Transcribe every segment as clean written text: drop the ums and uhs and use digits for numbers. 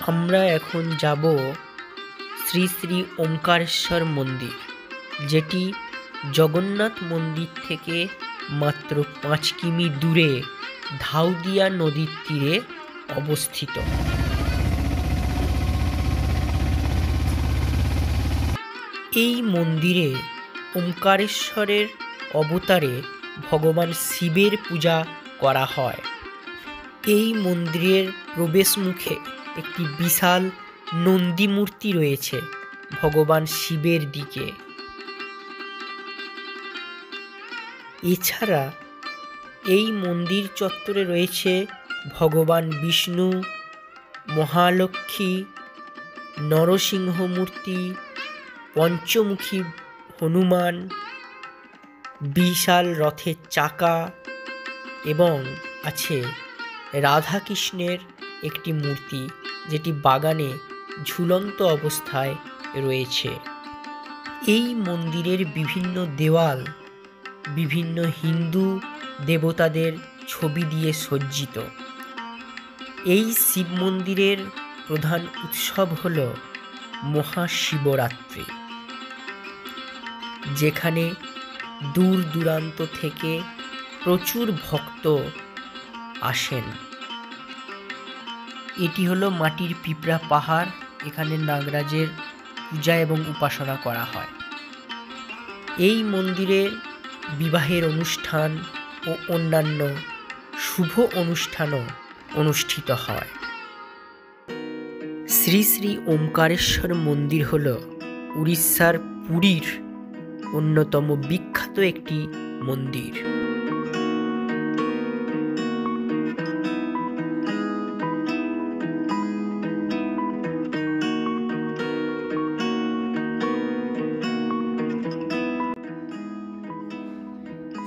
আমরা এখন যাব শ্রী শ্রী ওঙ্কারেশ্বর মন্দির, যেটি জগন্নাথ মন্দির থেকে মাত্র 5 কিমি দূরে ধাউদিয়া নদীর তীরে অবস্থিত। এই মন্দিরে ওঙ্কারেশ্বরের অবতারে ভগবান শিবের পূজা করা হয়। এই মন্দিরের প্রবেশ মুখে একটি বিশাল নন্দী মূর্তি রয়েছে ভগবান শিবের দিকে। এছাড়া এই মন্দির চত্বরে রয়েছে ভগবান বিষ্ণু, মহালক্ষ্মী, নরসিংহ মূর্তি, পঞ্চমুখী হনুমান, বিশাল রথের চাকা এবং আছে রাধাকৃষ্ণের একটি মূর্তি, যেটি বাগানে ঝুলন্ত অবস্থায় রয়েছে। এই মন্দিরের বিভিন্ন দেওয়াল বিভিন্ন হিন্দু দেবতাদের ছবি দিয়ে সজ্জিত। এই শিব মন্দিরের প্রধান উৎসব হল মহাশিবরাত্রি, যেখানে দূর দূরান্ত থেকে প্রচুর ভক্ত আসেন। এটি হলো মাটির পিঁপড়া পাহাড়। এখানে নাগরাজের পূজা এবং উপাসনা করা হয়। এই মন্দিরে বিবাহের অনুষ্ঠান ও অন্যান্য শুভ অনুষ্ঠানও অনুষ্ঠিত হয়। শ্রী শ্রী ওঙ্কারেশ্বর মন্দির হল উড়িষ্যার পুরীর অন্যতম বিখ্যাত একটি মন্দির।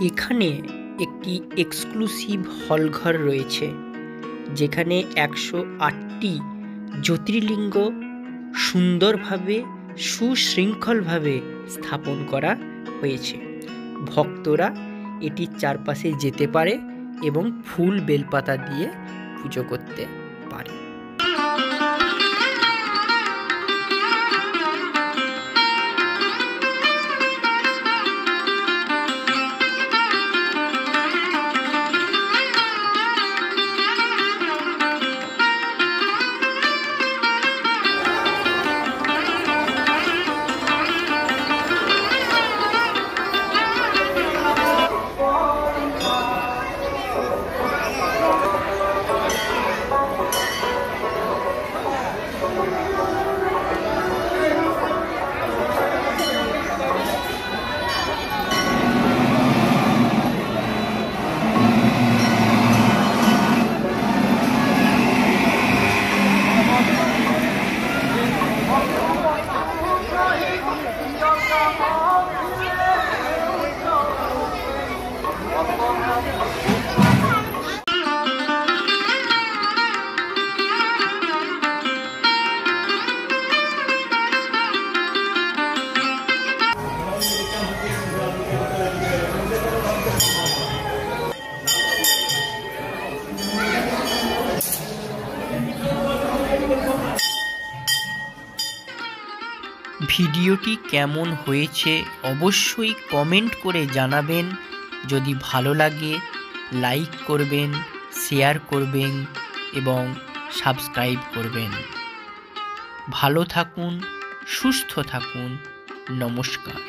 এখানে একটি এক্সক্লুসিভ হলঘর রয়েছে, যেখানে 108টি জ্যোতির্লিঙ্গ সুন্দরভাবে সুশৃঙ্খলভাবে স্থাপন করা হয়েছে। ভক্তরা এটির চারপাশে যেতে পারে এবং ফুল বেলপাতা দিয়ে পুজো করতে পারে। ভিডিওটি কেমন হয়েছে অবশ্যই কমেন্ট করে জানাবেন। যদি ভালো লাগে লাইক করবেন, শেয়ার করবেন এবং সাবস্ক্রাইব করবেন। ভালো থাকুন, সুস্থ থাকুন। নমস্কার।